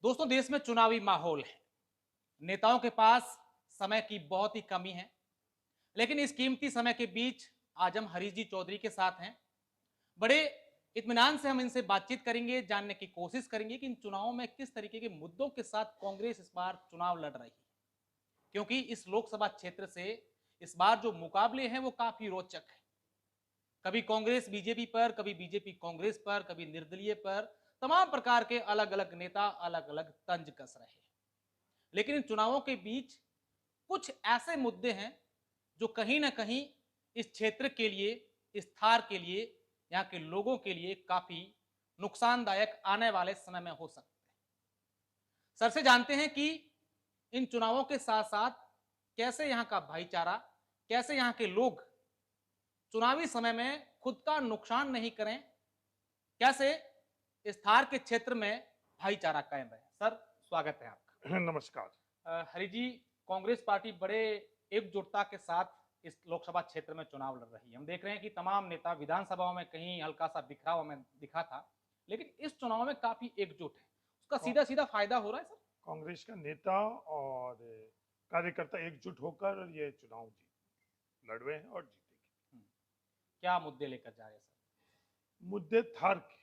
दोस्तों, देश में चुनावी माहौल है। नेताओं के पास समय की बहुत ही कमी है, लेकिन इस कीमती समय के बीच आज हम हरीश जी चौधरी के साथ हैं। बड़े इत्मीनान से हम इनसे बातचीत करेंगे, जानने की कोशिश करेंगे कि इन चुनावों में किस तरीके के मुद्दों के साथ कांग्रेस इस बार चुनाव लड़ रही है। क्योंकि इस लोकसभा क्षेत्र से इस बार जो मुकाबले हैं वो काफी रोचक है। कभी कांग्रेस बीजेपी पर, कभी बीजेपी कांग्रेस पर, कभी निर्दलीय पर, तमाम प्रकार के अलग अलग नेता अलग अलग तंज कस रहे हैं। लेकिन इन चुनावों के बीच कुछ ऐसे मुद्दे हैं जो कहीं ना कहीं इस क्षेत्र के लिए, इस थार के लिए, यहाँ के लोगों के लिए काफी नुकसानदायक आने वाले समय में हो सकते हैं। सर से जानते हैं कि इन चुनावों के साथ साथ कैसे यहाँ का भाईचारा, कैसे यहाँ के लोग चुनावी समय में खुद का नुकसान नहीं करें, कैसे इस थार के क्षेत्र में भाईचारा कायम रहे। सर, स्वागत है आपका। नमस्कार। हरि जी, कांग्रेस पार्टी बड़े एकजुटता के साथ इस लोकसभा क्षेत्र में चुनाव लड़ रही है। हम देख रहे हैं कि तमाम नेता विधानसभाओं में कहीं हल्का सा बिखराव हमें दिखा था, लेकिन इस चुनाव में काफी एकजुट है। उसका सीधा सीधा फायदा हो रहा है सर। कांग्रेस का नेता और कार्यकर्ता एकजुट होकर ये चुनाव जीत लड़ रहे हैं और जीतेंगे। हम्म, क्या मुद्दे लेकर जा रहे हैं सर? मुद्दे थार के।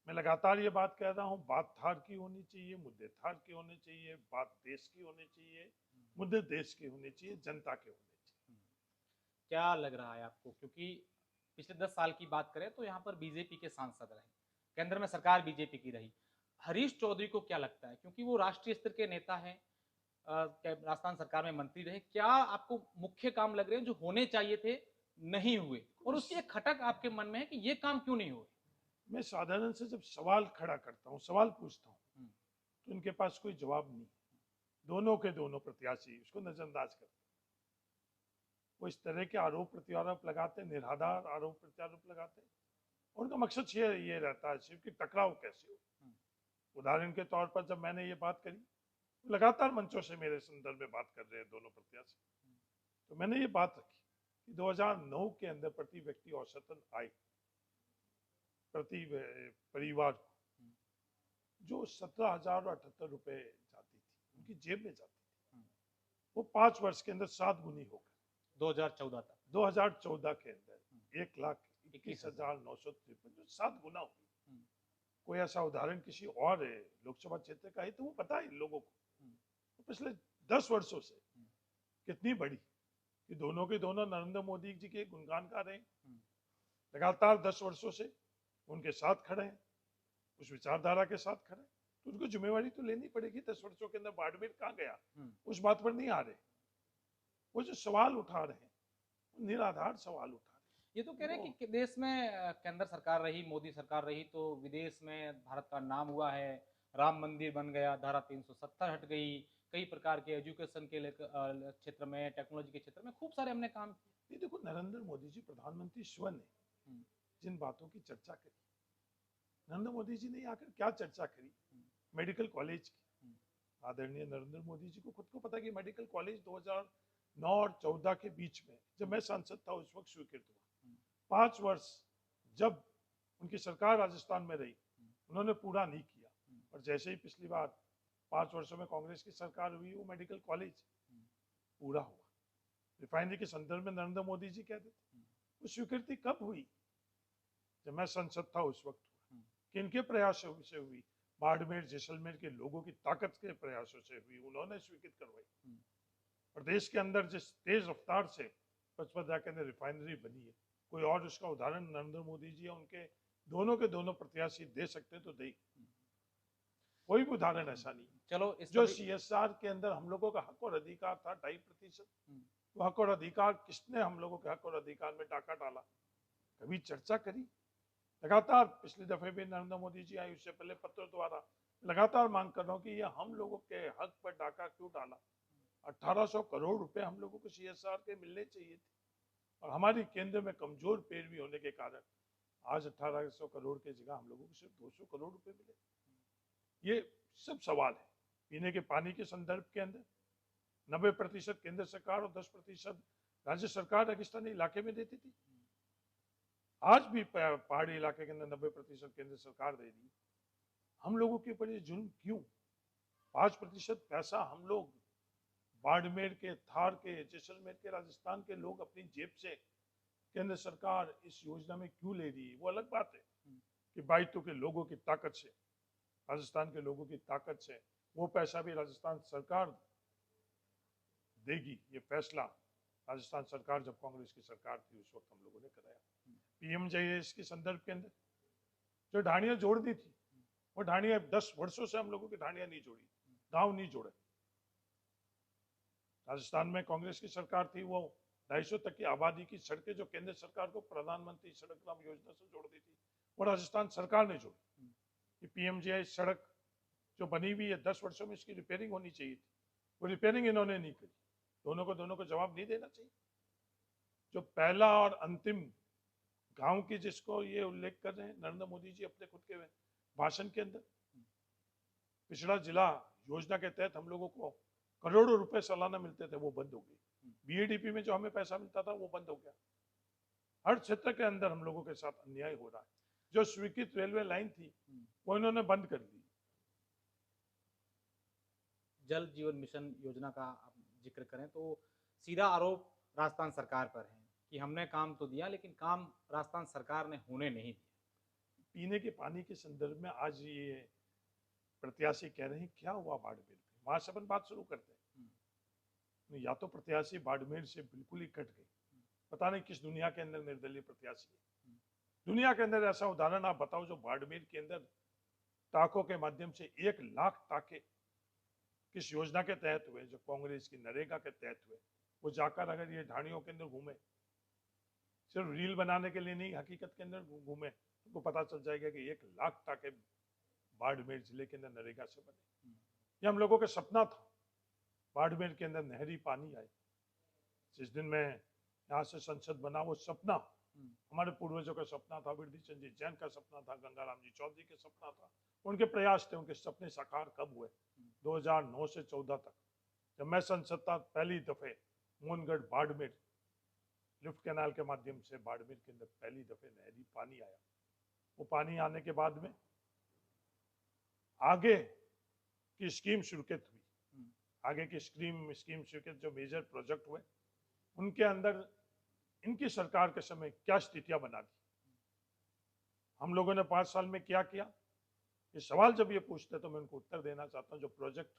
मैं लगातार ये बात कह रहा हूँ, बात थार की होनी चाहिए, मुद्दे थार के होने चाहिए, बात देश की होनी चाहिए, मुद्दे देश के होने चाहिए, जनता के होने चाहिए। क्या लग रहा है आपको? क्योंकि पिछले 10 साल की बात करें तो यहाँ पर बीजेपी के सांसद रहे, केंद्र में सरकार बीजेपी की रही। हरीश चौधरी को क्या लगता है, क्योंकि वो राष्ट्रीय स्तर के नेता हैं, राजस्थान सरकार में मंत्री रहे, क्या आपको मुख्य काम लग रहे हैं जो होने चाहिए थे नहीं हुए, और उसकी एक खटक आपके मन में है कि ये काम क्यों नहीं हुए? मैं साधारण से जब सवाल खड़ा करता हूँ, सवाल पूछता हूँ, तो उनके पास कोई जवाब नहीं। दोनों के दोनों प्रत्याशी उसको नजरअंदाज करते, वो इस तरह के आरोप प्रत्यारोप लगाते, निराधार आरोप प्रत्यारोप लगाते। उनका मकसद ये रहता है सिर्फ कि टकराव कैसे हो। उदाहरण के तौर पर जब मैंने ये बात करी, लगातार मंचों से मेरे संदर्भ में बात कर रहे हैं दोनों प्रत्याशी, तो मैंने ये बात रखी कि 2009 के अंदर प्रति व्यक्ति औसतन आय प्रति परिवार को जो 17,078 रुपए जाती थी, उनकी जेब में जाती थी, वो 5 वर्ष के अंदर 7 गुनी होकर 2014 तक 2014 के अंदर 1,21,953, जो 7 गुना हुई। कोई ऐसा उदाहरण किसी और लोकसभा क्षेत्र का है तो वो पता है लोगों को, तो पिछले 10 वर्षों से कितनी बड़ी कि दोनों के दोनों नरेंद्र मोदी जी के गुणगान गा रहे हैं, लगातार 10 वर्षों से उनके साथ खड़े हैं, उस विचारधारा के साथ खड़े हैं, तो उनको जिम्मेवारी तो लेनी पड़ेगी। 10 वर्षों के अंदर बाड़मेर कहाँ गया, उस बात पर नहीं आ रहे। वो जो सवाल उठा रहे हैं, निराधार सवाल उठा रहे हैं। ये तो कह रहे हैं कि देश में केंद्र सरकार रही, मोदी सरकार रही, तो विदेश में भारत का नाम हुआ है, राम मंदिर बन गया, धारा 370 हट गई, कई प्रकार के एजुकेशन के क्षेत्र में, टेक्नोलॉजी के क्षेत्र में खूब सारे हमने काम किए। ये देखो, नरेंद्र मोदी जी प्रधानमंत्री स्वयं ने जिन बातों की चर्चा करी, नरेंद्र मोदी जी ने आकर क्या चर्चा करी, मेडिकल कॉलेज की। आदरणीय नरेंद्र मोदी जी को खुद को पता कि मेडिकल कॉलेज 2009 और 14 के बीच में, जब मैं सांसद था उस वक्त स्वीकृत हुआ। 5 वर्ष जब उनकी सरकार राजस्थान में रही, उन्होंने पूरा नहीं किया, और जैसे ही पिछली बार 5 वर्षों में कांग्रेस की सरकार हुई, वो मेडिकल कॉलेज पूरा हुआ। रिफाइनरी के संदर्भ में नरेंद्र मोदी जी कहते थे, वो स्वीकृति कब हुई? जब मैं संसद था उस वक्त हुआ। किनके प्रयासों से हुई? बाड़मेर जैसलमेर के लोगों की ताकत के प्रयासों से हुई, उन्होंने स्वीकृत करवाई। प्रदेश के अंदर जिस तेज रफ्तार से पचपदरा के अंदर रिफाइनरी बनी है, कोई और उसका उदाहरण नरेंद्र मोदी जी या उनके दोनों के दोनों प्रत्याशी दे सकते हैं तो दे। कोई भी उदाहरण ऐसा नहीं। चलो, जो CSR के अंदर हम लोगों का हक और अधिकार था 2.5%, वो हक और अधिकार किसने हम लोगों के हक और अधिकार में डाका डाला? कभी चर्चा करी? लगातार पिछले दफे भी नरेंद्र मोदी जी आए, उससे पहले पत्र द्वारा लगातार मांग कर रहा हूँ कि ये हम लोगों के हक पर डाका क्यों डाला? 1800 करोड़ रुपए हम लोगों को CSR के मिलने चाहिए थे, और हमारी केंद्र में कमजोर पैरवी होने के कारण आज 1800 करोड़ की जगह हम लोगों को सिर्फ 200 करोड़ रुपए मिले। ये सब सवाल है। पीने के पानी के संदर्भ के अंदर 90% केंद्र सरकार और 10% राज्य सरकार रेगिस्तानी इलाके में देती थी। आज भी पहाड़ी इलाके के अंदर 90% केंद्र सरकार दे रही है। हम लोगों के ऊपर ये जुल्म क्यों? 5% पैसा हम लोग बाड़मेर के, थार के, जैसलमेर के, राजस्थान के लोग अपनी जेब से केंद्र सरकार इस योजना में क्यों ले रही है? वो अलग बात है कि बाइतों के लोगों की ताकत से, राजस्थान के लोगों की ताकत से वो पैसा भी राजस्थान सरकार देगी। ये फैसला राजस्थान सरकार, जब कांग्रेस की सरकार थी उस वक्त हम लोगों ने कराया। पीएमजेएस के संदर्भ के अंदर जो ढाणियां जोड़ दी थी, वो ढाणियां 10 वर्षों से हम लोगों की ढाणियां नहीं जोड़ी, गांव नहीं जोड़े। राजस्थान में कांग्रेस की सरकार थी, वो 250 तक की आबादी की सड़कें जो केंद्र सरकार को प्रधानमंत्री सड़क नाम योजना से जोड़ दी थी, वो राजस्थान सरकार ने जोड़ी। ये पीएमजेएस सड़क जो बनी हुई है 10 वर्षों में, इसकी रिपेयरिंग होनी चाहिए थी, वो रिपेयरिंग इन्होंने नहीं करी। दोनों को जवाब नहीं देना चाहिए। जो पहला और अंतिम गांव की जिसको ये उल्लेख कर रहे हैं नरेंद्र मोदी जी अपने खुद के भाषण के अंदर, पिछड़ा जिला योजना के तहत हम लोगों को करोड़ों रुपए सालाना मिलते थे, वो बंद हो गई। बीएडीपी में जो हमें पैसा मिलता था वो बंद हो गया। हर क्षेत्र के अंदर हम लोगों के साथ अन्याय हो रहा है। जो स्वीकृत रेलवे लाइन थी वो इन्होंने बंद कर दी। जल जीवन मिशन योजना का आप जिक्र करें तो सीधा आरोप राजस्थान सरकार पर है कि हमने काम तो दिया लेकिन काम राजस्थान सरकार ने होने नहीं दिया। पीने के पानी के संदर्भ में आज ये प्रत्याशी कह रहे हैं क्या हुआ बाड़मेर में, वहां से अपन बात शुरू करते हैं। या तो प्रत्याशी बाड़मेर से बिल्कुल ही कट गए, पता नहीं किस दुनिया के अंदर निर्दलीय प्रत्याशी है। दुनिया के अंदर ऐसा उदाहरण आप बताओ जो बाड़मेर के अंदर टाकों के माध्यम से 1 लाख टाके किस योजना के तहत हुए, जो कांग्रेस की नरेगा के तहत हुए। वो जाकर अगर ये ढाणियों के अंदर घूमे, सिर्फ रील बनाने के लिए नहीं, हकीकत के अंदर घूमे, तो पता चल जाएगा कि 1 लाख टाके बाड़मेर जिले के अंदर नरेगा से बने। ये हम लोगों का सपना था, बाड़मेर के अंदर नहरी पानी आए। जिस दिन मैं यहाँ से संसद बना, वो सपना हमारे पूर्वजों का सपना था, वृद्धि चंद जी जैन का सपना था, गंगाराम जी चौधरी के सपना था। उनके प्रयास थे, उनके सपने साकार कब हुए? 2009 से 14 तक, जब मैं संसद था, पहली दफे मोहनगढ़ बाड़मेर लिफ्ट कैनाल के माध्यम से बाड़मेर के अंदर पहली दफे नहरी पानी आया। वो पानी आने के बाद में आगे की स्कीम स्वीकृत हुई। आगे की स्कीम स्वीकृत जो मेजर प्रोजेक्ट हुए, उनके अंदर इनकी सरकार के समय क्या स्थितियां बना दी, हम लोगों ने 5 साल में क्या किया। ये सवाल जब ये पूछते तो मैं उनको उत्तर देना चाहता हूं। जो प्रोजेक्ट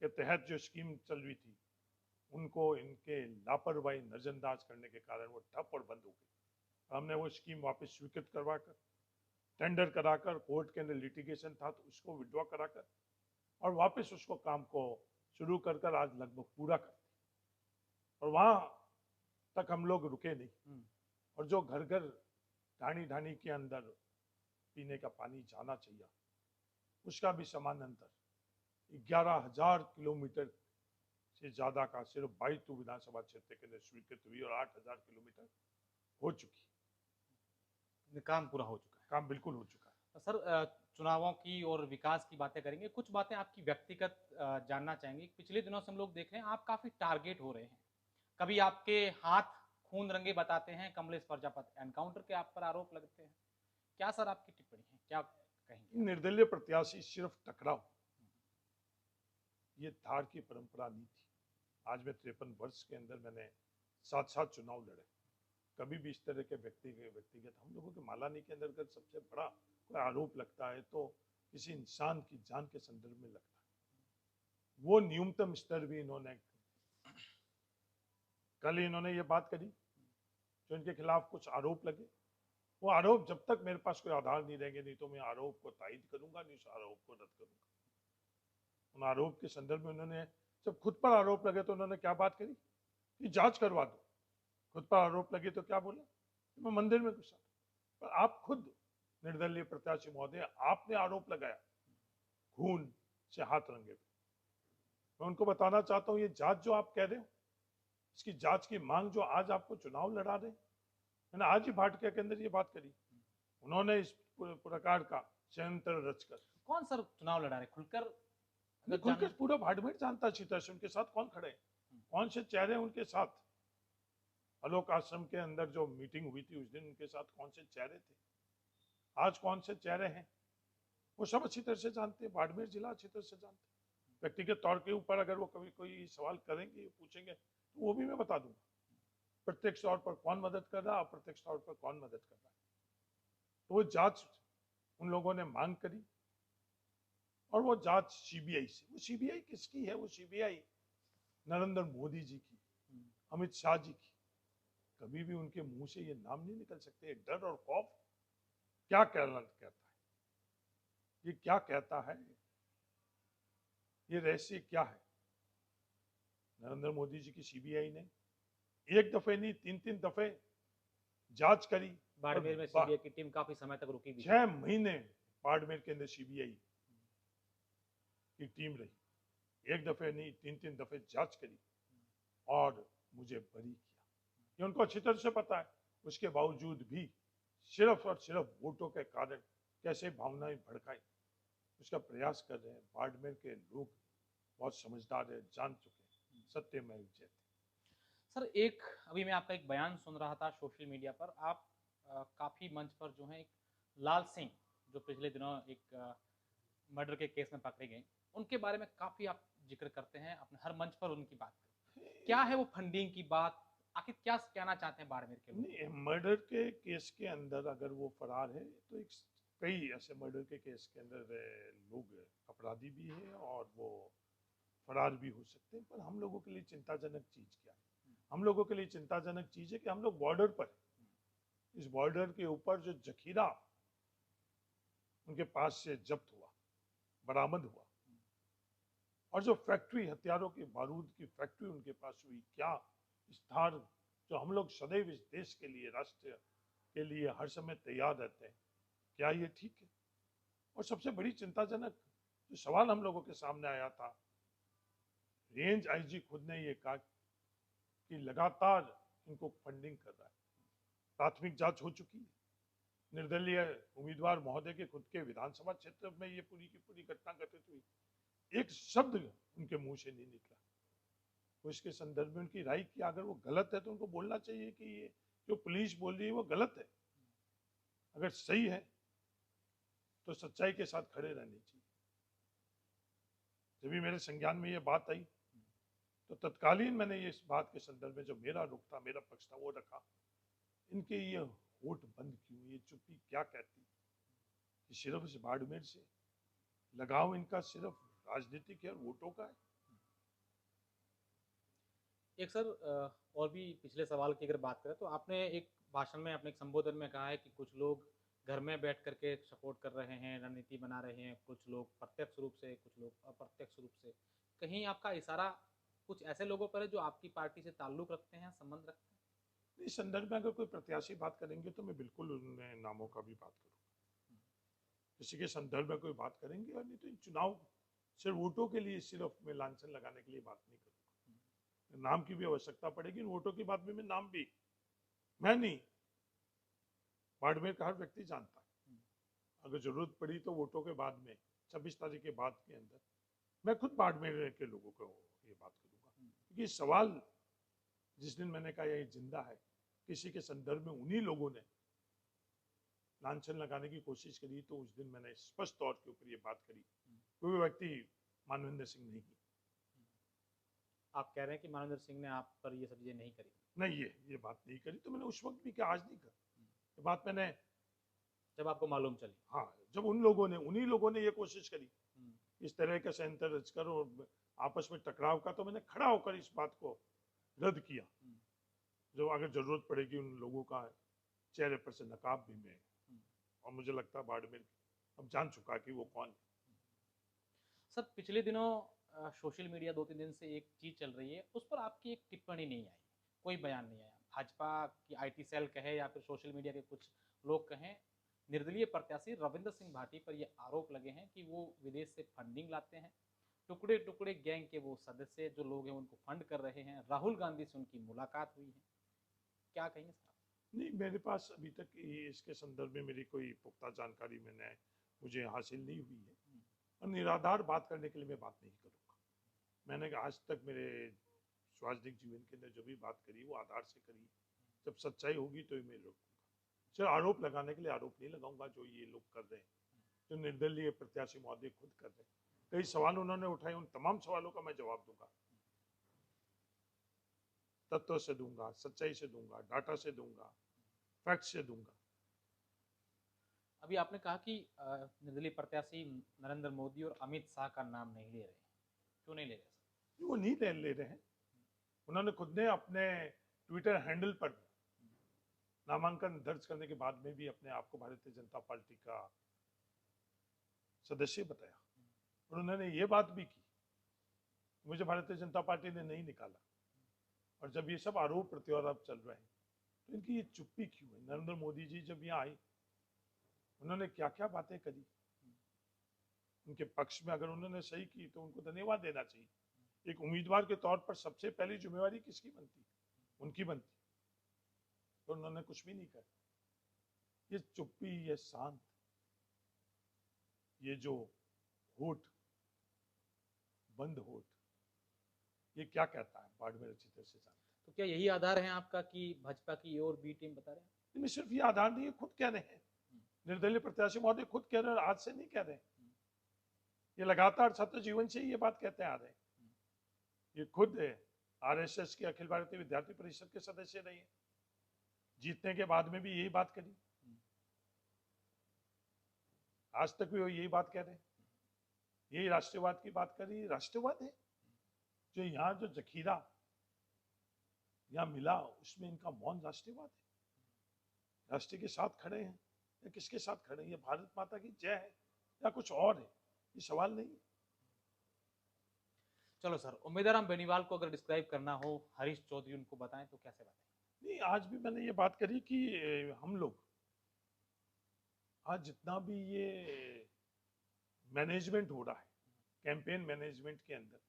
के तहत जो स्कीम चल रही थी, उनको इनके लापरवाही नजरअंदाज करने के कारण वो ठप और बंद हो गई। हमने वो स्कीम वापस स्वीकृत करवाकर, टेंडर कराकर, कोर्ट के अंदर लिटिगेशन था तो उसको विड्रॉ कराकर और वापस उसको काम को शुरू कर आज लगभग पूरा कर। और वहां तक हम लोग रुके नहीं। और जो घर घर ढाणी ढाणी के अंदर पीने का पानी जाना चाहिए, उसका भी समान अंतर 11,000 किलोमीटर से ज्यादा का सिर्फ 22 विधानसभा क्षेत्र के अंदर स्वीकृत हुई और 8,000 किलोमीटर हो चुकी। काम पूरा हो चुका है। काम बिल्कुल हो चुका है। सर, चुनावों की और विकास की बातें करेंगे, कुछ बातें आपकी व्यक्तिगत जानना चाहेंगे। पिछले दिनों से हम लोग देख रहे हैं आप काफी टारगेट हो रहे हैं। कभी आपके हाथ खून रंगे बताते हैं, कमलेश प्रजापति एनकाउंटर के आप पर आरोप लगते हैं। क्या सर आपकी टिप्पणी है, क्या कहेंगे? निर्दलीय प्रत्याशी सिर्फ टकराव, ये धार की परंपरा नहीं थी। आज मैं 53 वर्ष के अंदर मैंने 7 चुनाव लड़े। कभी भी इस तरह के व्यक्तिगत हम लोगों के मालानी के अंदर अगर सबसे बड़ा कोई आरोप लगता है तो किसी इंसान की जान के संदर्भ में लगता है। वो न्यूनतम स्तर भी इन्होंने, कल इन्होंने ये बात करी जो इनके खिलाफ कुछ आरोप लगे, वो आरोप जब तक मेरे पास कोई आधार नहीं रहेंगे, नहीं तो मैं आरोप को तायद करूंगा, नहीं उस आरोप को रद्द करूंगा। उन आरोप के संदर्भ में उन्होंने जब खुद पर आरोप लगे तो उन्होंने क्या बात करी कि जांच करवा दो। खुद पर आरोप लगे तो क्या बोला, मैं मंदिर में घुसा। पर आप खुद निर्दलीय प्रत्याशी महोदय, आपने आरोप लगाया खून से हाथ रंगे पे। मैं उनको बताना चाहता हूं, ये जांच जो आप कह रहे हो, इसकी जांच की मांग जो आज आपको चुनाव लड़ा रहे, मैंने आज ही भाटका के अंदर ये बात करी। उन्होंने इस प्रकार का षड्यंत्र रचकर, कौन सर चुनाव लड़ा रहे खुलकर? खुलकर पूरा बाड़मेर जानता सीताराम उनके साथ कौन खड़े, कौन से चेहरे उनके साथ। आलोक आश्रम के अंदर जो मीटिंग हुई थी उस दिन उनके साथ कौन से चेहरे थे, आज कौन से चेहरे हैं वो सब अच्छी तरह से जानते हैं, बाड़मेर जिला अच्छी तरह से जानते हैं। व्यक्तिगत तौर के ऊपर अगर वो कभी कोई सवाल करेंगे पूछेंगे तो वो भी मैं बता दूंगा, प्रत्यक्ष तौर पर कौन मदद कर रहा है, अप्रत्यक्ष तौर पर कौन मदद कर रहा है। तो वो जांच उन लोगों ने मांग करी और वो जांच सीबीआई से, वो सीबीआई किसकी है, वो सीबीआई नरेंद्र मोदी जी की, अमित शाह जी की। कभी भी उनके मुंह से ये नाम नहीं निकल सकते। डर और खौफ क्या कहता है, ये क्या कहता है, ये रहस्य क्या है। नरेंद्र मोदी जी की सीबीआई ने एक दफे नहीं 3-3 दफे जांच करी। बाड़मेर में सीबीआई की टीम काफी समय तक रुकी भी 6 महीने बाड़मेर के अंदर सीबीआई की टीम रही, एक दफे नहीं 3-3 दफे जांच करी और मुझे बरी किया। ये उनको अच्छी तरह से पता है। उसके बावजूद भी सिर्फ और सिर्फ वोटों के कारण कैसे भावनाएं भड़काई उसका प्रयास कर रहे हैं। बाड़मेर के लोग बहुत समझदार है, जान चुके हैं सत्यमेव जयते। सर एक अभी मैं आपका एक बयान सुन रहा था सोशल मीडिया पर, आप काफी मंच पर जो है एक लाल सिंह जो पिछले दिनों एक मर्डर के केस में पकड़े गए, उनके बारे में काफी आप जिक्र करते हैं अपने हर मंच पर उनकी बात करते हैं। क्या है वो फंडिंग की बात, आखिर क्या कहना चाहते हैं बाड़मेर के लोग? नहीं, मर्डर के केस के अंदर अगर वो फरार है तो एक कई ऐसे मर्डर के केस के अंदर लोग अपराधी भी हैं और वो फरार भी हो सकते हैं। पर हम लोगों के लिए चिंताजनक चीज क्या है, हम लोगों के लिए चिंताजनक चीज है कि हम लोग बॉर्डर पर, इस बॉर्डर के ऊपर जो जखीरा उनके पास से जब्त हुआ, बरामद हुआ, और जो फैक्ट्री हथियारों की बारूद की फैक्ट्री उनके पास हुई, क्या स्थान जो हम लोग सदैव इस देश के लिए, राष्ट्र के लिए हर समय तैयार रहते हैं, क्या ये ठीक है? और सबसे बड़ी चिंताजनक जो सवाल हम लोगों के सामने आया था, रेंज आईजी खुद ने ये कहा कि लगातार इनको फंडिंग कर रहा है। प्राथमिक जांच हो चुकी है, निर्दलीय उम्मीदवार महोदय के खुद के विधानसभा क्षेत्र में ये पूरी की पूरी घटना घटित हुई, एक शब्द उनके मुंह से नहीं निकला। तो इसके संदर्भ में उनकी राय की, अगर वो गलत है तो उनको बोलना चाहिए कि ये जो पुलिस बोल रही है वो गलत है। अगर सही है तो सच्चाई के साथ खड़े रहने चाहिए। जब भी मेरे संज्ञान में ये बात आई तो तत्कालीन मैंने ये इस बात के संदर्भ में जो मेरा रुख था, मेरा पक्ष था, वो रखा। इनके ये होठ बंद क्यों, ये चुप्पी क्या कहती कि सिर्फ इस बाड़मेर से लगाव इनका सिर्फ राजनीतिक है और वोटों का है। एक सर और भी पिछले सवाल की अगर बात करें तो आपने एक भाषण में अपने एक संबोधन में कहा है कि कुछ लोग घर में बैठ करके सपोर्ट कर रहे हैं, रणनीति बना रहे हैं, कुछ लोग प्रत्यक्ष रूप से, कुछ लोग अप्रत्यक्ष रूप से। कहीं आपका इशारा कुछ ऐसे लोगों पर है जो आपकी पार्टी से ताल्लुक रखते हैं, संबंध रखते हैं? इस संदर्भ में अगर कोई प्रत्याशी बात करेंगे तो मैं बिल्कुल उन नामों का भी बात करूंगा। किसी के संदर्भ में कोई बात करेंगे, और नहीं तो इन चुनाव सिर्फ वोटों के लिए, सिर्फ मैं लांछन लगाने के लिए बात नहीं करूंगा। नाम की भी आवश्यकता पड़ेगी, इन वोटों की बात में मैं नाम भी, मैं नहीं, बाड़मेर का हर व्यक्ति जानता है। अगर जरूरत पड़ी तो वोटों के बाद में 26 तारीख के बाद के अंदर मैं खुद बाड़मेर के लोगों को ये बात करूंगा। क्योंकि सवाल जिस दिन मैंने कहा ये जिंदा है, किसी के संदर्भ में उन्हीं लोगों ने लांछन लगाने की कोशिश करी, तो उस दिन मैंने स्पष्ट तौर के ऊपर ये बात करी, कोई व्यक्ति मानवेंद्र सिंह नहीं। आप कह रहे हैं कि मानवेंद्र सिंह ने आप पर ये सब चीजें नहीं करी? नहीं, ये बात नहीं करी। तो मैंने उस वक्त भी क्या, आज नहीं कर, ये बात मैंने जब आपको मालूम चली? हाँ, जब उन लोगों ने, उन्हीं लोगों ने ये कोशिश करी इस तरह का सेंटर रचकर और आपस में टकराव का, तो मैंने खड़ा होकर इस बात को रद्द किया। जो अगर जरूरत पड़ेगी उन लोगों का चेहरे पर से नकाब भी मैं, और मुझे लगता है बाड़मेर अब जान चुका कि वो कौन है। सर पिछले दिनों सोशल मीडिया 2-3 दिन से एक चीज चल रही है, उस पर आपकी एक टिप्पणी नहीं आई, कोई बयान नहीं आया। भाजपा की आईटी सेल कहे या फिर सोशल मीडिया के कुछ लोग कहें, निर्दलीय प्रत्याशी रविंद्र सिंह भाटी पर यह आरोप लगे हैं कि वो विदेश से फंडिंग लाते हैं, टुकड़े टुकड़े गैंग के वो सदस्य जो लोग हैं उनको फंड कर रहे हैं, राहुल गांधी से उनकी मुलाकात हुई है। क्या कहेंगे सर? नहीं, मेरे पास अभी तक इसके संदर्भ में मेरी कोई पुख्ता जानकारी मुझे हासिल नहीं हुई है, और निराधार बात करने के लिए मैं बात नहीं करूँगा। मैंने आज तक मेरे सार्वजनिक जीवन के अंदर जो भी बात करी वो आधार से करी, जब सच्चाई होगी तो मैं रोकूंगा। सिर्फ आरोप लगाने के लिए आरोप नहीं लगाऊंगा जो ये लोग कर रहे हैं, जो निर्दलीय प्रत्याशी महोदय खुद कर रहे हैं। कई सवाल उन्होंने उठाए, उन तमाम सवालों का मैं जवाब दूंगा, तत्व से दूंगा, सच्चाई से दूंगा, डाटा से दूंगा, फैक्ट से दूंगा। अभी आपने कहा कि निर्दलीय प्रत्याशी नरेंद्र मोदी और अमित शाह का नाम नहीं ले रहे, क्यों नहीं ले रहे सर? वो नहीं ले रहे हैं। उन्होंने खुद ने अपने ट्विटर हैंडल पर नामांकन दर्ज करने के बाद में भी अपने आप को भारतीय जनता पार्टी का सदस्य बताया, और उन्होंने ये बात भी की मुझे भारतीय जनता पार्टी ने नहीं निकाला। और जब ये सब आरोप प्रत्यारोप चल रहे हैं तो इनकी ये चुप्पी क्यों है? नरेंद्र मोदी जी जब यहाँ आए उन्होंने क्या क्या बातें करी उनके पक्ष में, अगर उन्होंने सही की तो उनको धन्यवाद देना चाहिए। एक उम्मीदवार के तौर पर सबसे पहली जिम्मेवारी किसकी बनती? उनकी बनती, तो उन्होंने कुछ भी नहीं कहा। ये चुप्पी, ये शांत, ये जो होठ, बंद होठ, ये क्या कहता है बाड़मेर अच्छी तरह से जानता है। तो क्या यही आधार है आपका कि भाजपा की और बी टीम बता रहे हैं? इनमें सिर्फ ये आधार नहीं है, खुद कह रहे हैं, निर्दलीय प्रत्याशी महोदय खुद कह रहे हैं, आज से नहीं कह रहे हैं, ये लगातार छात्र जीवन से ये बात कहते आ रहे हैं। ये खुद आरएसएस के अखिल भारतीय विद्यार्थी परिषद के सदस्य रहे हैं, जीतने के बाद में भी यही बात करी, आज तक भी वो यही बात कह रहे हैं, यही राष्ट्रवाद की बात करी। राष्ट्रवाद है जो यहाँ जो जखीरा यहाँ मिला उसमें इनका मौन राष्ट्रवाद है। राष्ट्र के साथ खड़े हैं या किसके साथ खड़े हैं? ये भारत माता की जय है या कुछ और है? ये सवाल नहीं है। चलो सर, उम्मीदवार बेनीवाल को अगर डिस्क्राइब करना हो, हरीश चौधरी उनको बताएं तो कैसे बताएं? नहीं, आज भी मैंने ये बात करी कि हम लोग आज जितना भी ये मैनेजमेंट हो रहा है, कैंपेन मैनेजमेंट के अंदर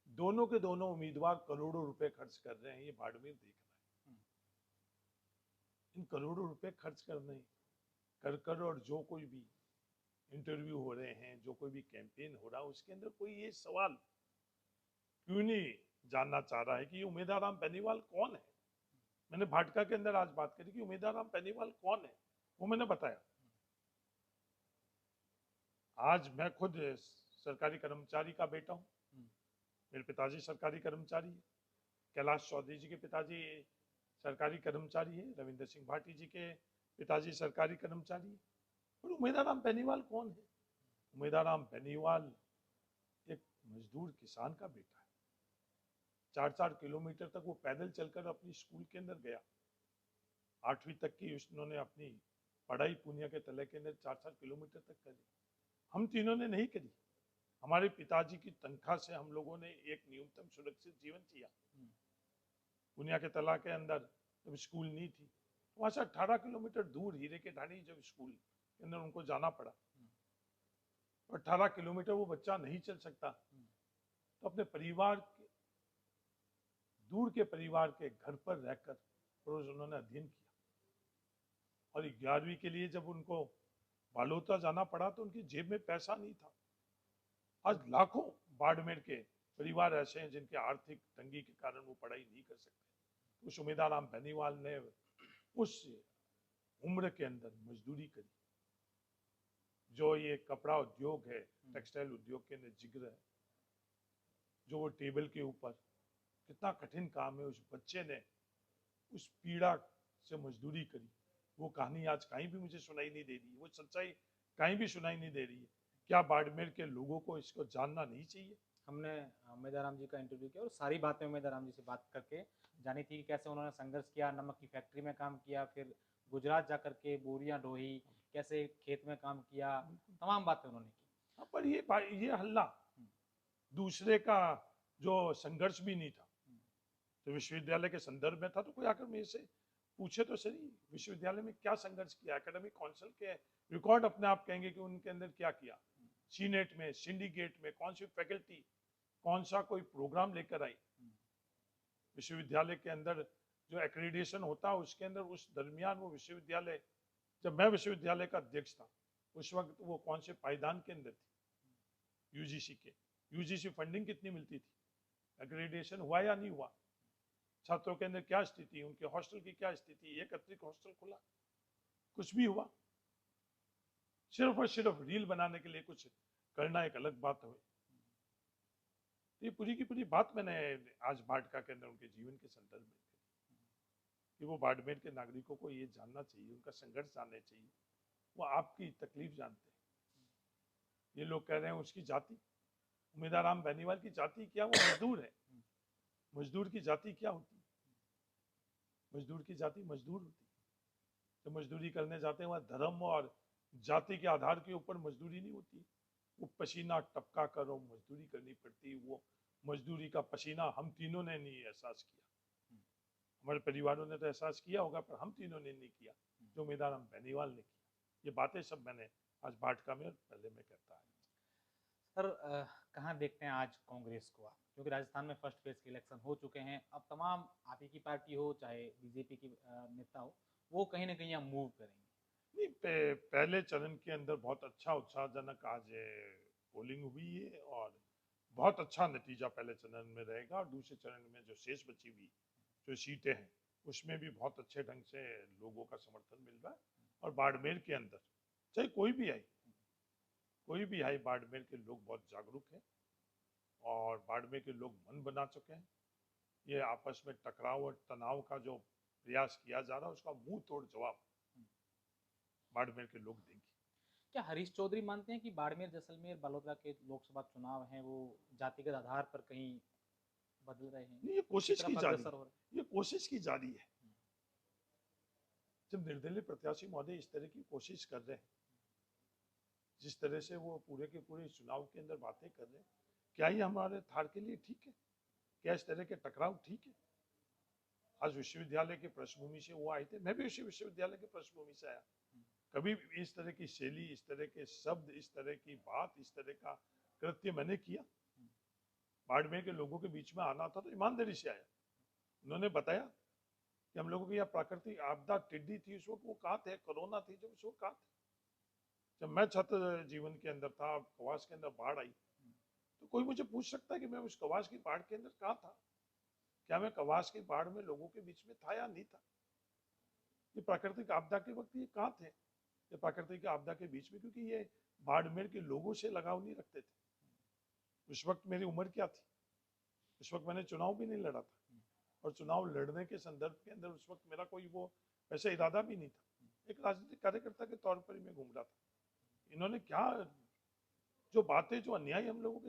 दोनों के दोनों उम्मीदवार करोड़ों रुपए खर्च कर रहे हैं, ये बाड़मेर देख रहा है। इन करोड़ों रुपए खर्च करने कर और जो कोई भी इंटरव्यू हो रहे हैं, जो कोई भी कैंपेन हो रहा है, उसके अंदर कोई ये सवाल क्यों नहीं जानना चाह रहा है कि ये उम्मीदवार राम बेनीवाल कौन है? मैंने भाटका के अंदर आज बात करी कि उम्मीदवार राम बेनीवाल कौन है, वो मैंने बताया। आज मैं खुद सरकारी कर्मचारी का बेटा हूँ, मेरे पिताजी सरकारी कर्मचारी है, कैलाश चौधरी जी के पिताजी सरकारी कर्मचारी है, रविंद्र सिंह भाटी जी के पिताजी सरकारी कर्मचारी है। और उम्मीदवार राम बेनीवाल कौन है? उम्मीदवार राम बेनीवाल एक मजदूर किसान का बेटा है। 4-4 किलोमीटर तक वो पैदल चलकर अपनी स्कूल के अंदर गया। 8वीं तक की उन्होंने अपनी पढ़ाई पूनिया के तले के अंदर 4-4 किलोमीटर तक करी। हम तीनों ने नहीं करी। हमारे पिताजी की तनख्वाह से हम लोगों ने एक न्यूनतम सुरक्षित जीवन जिया। पूनिया के तला के अंदर जब स्कूल नहीं थी, वहां से 18 किलोमीटर दूर हीरे के ढाणी जब स्कूल के अंदर उनको जाना पड़ा, और 18 किलोमीटर वो बच्चा नहीं चल सकता, तो अपने परिवार के दूर के परिवार के घर पर रहकर रोज उन्होंने अध्ययन किया। और 11वीं के लिए जब उनको बालोतरा जाना पड़ा तो उनकी जेब में पैसा नहीं था। आज लाखों बाड़मेर के परिवार ऐसे हैं जिनके आर्थिक तंगी के कारण वो पढ़ाई नहीं कर सकते। उस उम्मीदवार राम बेनीवाल ने उस उम्र के अंदर मजदूरी करी। जो ये कपड़ा उद्योग है, टेक्सटाइल उद्योग के अंदर जिगर है, जो वो टेबल के ऊपर कितना कठिन काम है, उस बच्चे ने उस पीड़ा से मजदूरी करी। वो कहानी आज कहीं भी मुझे सुनाई नहीं दे रही, वो सच्चाई कहीं भी सुनाई नहीं दे रही है। क्या बाड़मेर के लोगों को इसको जानना नहीं चाहिए? हमने उम्मीदवार राम जी का इंटरव्यू किया और सारी बातें उम्मीदवार राम जी से बात करके जानी थी कि कैसे उन्होंने संघर्ष किया, नमक की फैक्ट्री में काम किया, फिर गुजरात जाकर के बोरियां ढोई, कैसे खेत में काम किया, तमाम बातें उन्होंने की। पर ये हल्ला दूसरे का जो संघर्ष भी नहीं था, तो विश्वविद्यालय के संदर्भ में था, तो कोई आकर मेरे से पूछे तो सही विश्वविद्यालय में क्या संघर्ष किया। एकेडमिक काउंसिल के रिकॉर्ड अपने आप कहेंगे कि उनके अंदर क्या किया। सीनेट में, सिंडिकेट में कौन सी फैकल्टी, कौन सा कोई प्रोग्राम लेकर आई। विश्वविद्यालय के अंदर जो एक्रेडिटेशन होता उसके अंदर उस दरमियान वो विश्वविद्यालय, जब मैं विश्वविद्यालय का अध्यक्ष था उस वक्त वो कौन से पायदान के अंदर थी यूजीसी के, यूजीसी फंडिंग कितनी मिलती थी, एक्रेडिटेशन हुआ या नहीं हुआ, छात्रों के अंदर क्या स्थिति, उनके हॉस्टल की क्या स्थिति, एक अतिरिक्त हॉस्टल खुला, कुछ भी हुआ, सिर्फ और सिर्फ रील बनाने के लिए कुछ करना एक अलग बात है। ये पूरी की पूरी बात मैंने आज भाटका के अंदर उनके जीवन के संदर्भ में कही कि वो बाड़मेर के नागरिकों को ये जानना चाहिए, उनका संघर्ष जानना चाहिए, वो आपकी तकलीफ जानते हैं। ये लोग कह रहे हैं उसकी जाति, उमेदाराम बेनीवाल की जाति क्या, वो मजदूर है। मजदूर की जाति क्या होती है? मजदूर की जाति मजदूर होती है। तो मजदूरी करने जाते हैं वहाँ धर्म और जाति के आधार के ऊपर मजदूरी नहीं होती। वो पसीना टपका कर और मजदूरी करनी पड़ती। वो मजदूरी का पसीना हम तीनों ने नहीं एहसास किया, हमारे परिवारों ने तो एहसास किया होगा, पर हम तीनों ने नहीं किया जो उमेदाराम बेनीवाल ने किया। ये बातें सब मैंने आज भाटका में और पहले में कहता है। सर कहाँ देखते हैं आज कांग्रेस को आप, क्योंकि राजस्थान में फर्स्ट फेज के इलेक्शन हो चुके हैं, अब तमाम आप ही की पार्टी हो चाहे बीजेपी की नेता हो, वो कहीं ना कहीं मूव करेंगे। नहीं, पहले चरण के अंदर बहुत अच्छा उत्साहजनक आज पोलिंग हुई है और बहुत अच्छा नतीजा पहले चरण में रहेगा। और दूसरे चरण में जो शेष बची हुई जो सीटें हैं उसमें भी बहुत अच्छे ढंग से लोगों का समर्थन मिल रहा है। और बाड़मेर के अंदर चाहे कोई भी आए, बाड़मेर के लोग बहुत जागरूक हैं और बाड़मेर के लोग मन बना चुके हैं। ये आपस में टकराव और तनाव का जो प्रयास किया जा रहा है उसका मुंह तोड़ जवाब बाड़मेर के लोग देंगे। क्या हरीश चौधरी मानते हैं कि बाड़मेर जैसलमेर बड़ौदा के लोकसभा चुनाव हैं वो जातिगत आधार पर कहीं बदल रहे हैं, नहीं, ये कोशिश की जा रही अग्रसर हो है, रहे ये कोशिश की जा रही है। जब निर्दलीय प्रत्याशी महोदय इस तरह की कोशिश कर रहे हैं, जिस तरह से वो पूरे के पूरे चुनाव के अंदर बातें कर रहे हैं, क्या ये हमारे थार के लिए ठीक है? क्या इस तरह के टकराव ठीक है? आज विश्वविद्यालय के पृष्ठभूमि से वो आए थे, मैं भी उसी विश्वविद्यालय के पृष्ठभूमि से आया। कभी भी इस तरह की शैली, इस तरह के शब्द, इस तरह की बात, इस तरह का कृत्य मैंने किया? बाड़मेर के लोगों के बीच में आना था तो ईमानदारी से आया। उन्होंने बताया कि हम लोगों की यहाँ प्राकृतिक आपदा टिड्डी थी, उस वक्त वो कहाँ थे, कोरोना थी जब उस वक्त कहाँ थे। जब मैं छात्र जीवन के अंदर था, कवास के अंदर बाढ़ आई, तो कोई मुझे पूछ सकता है कि मैं उस कवास की बाढ़ के अंदर कहाँ था? क्या मैं कवास की बाढ़ में लोगों के बीच में था या नहीं था? ये प्राकृतिक आपदा के वक्त ये कहाँ थे? ये प्राकृतिक आपदा के बीच में, क्योंकि ये बाड़मेर के लोगों से लगाव नहीं रखते थे। उस वक्त मेरी उम्र क्या थी? उस वक्त मैंने चुनाव भी नहीं लड़ा था और चुनाव लड़ने के संदर्भ के अंदर उस वक्त मेरा कोई वो वैसा इरादा भी नहीं था। एक राजनीतिक कार्यकर्ता के तौर पर ही मैं घूम रहा था। इन्होंने क्या जो बातें, जो अन्याय हम लोगों के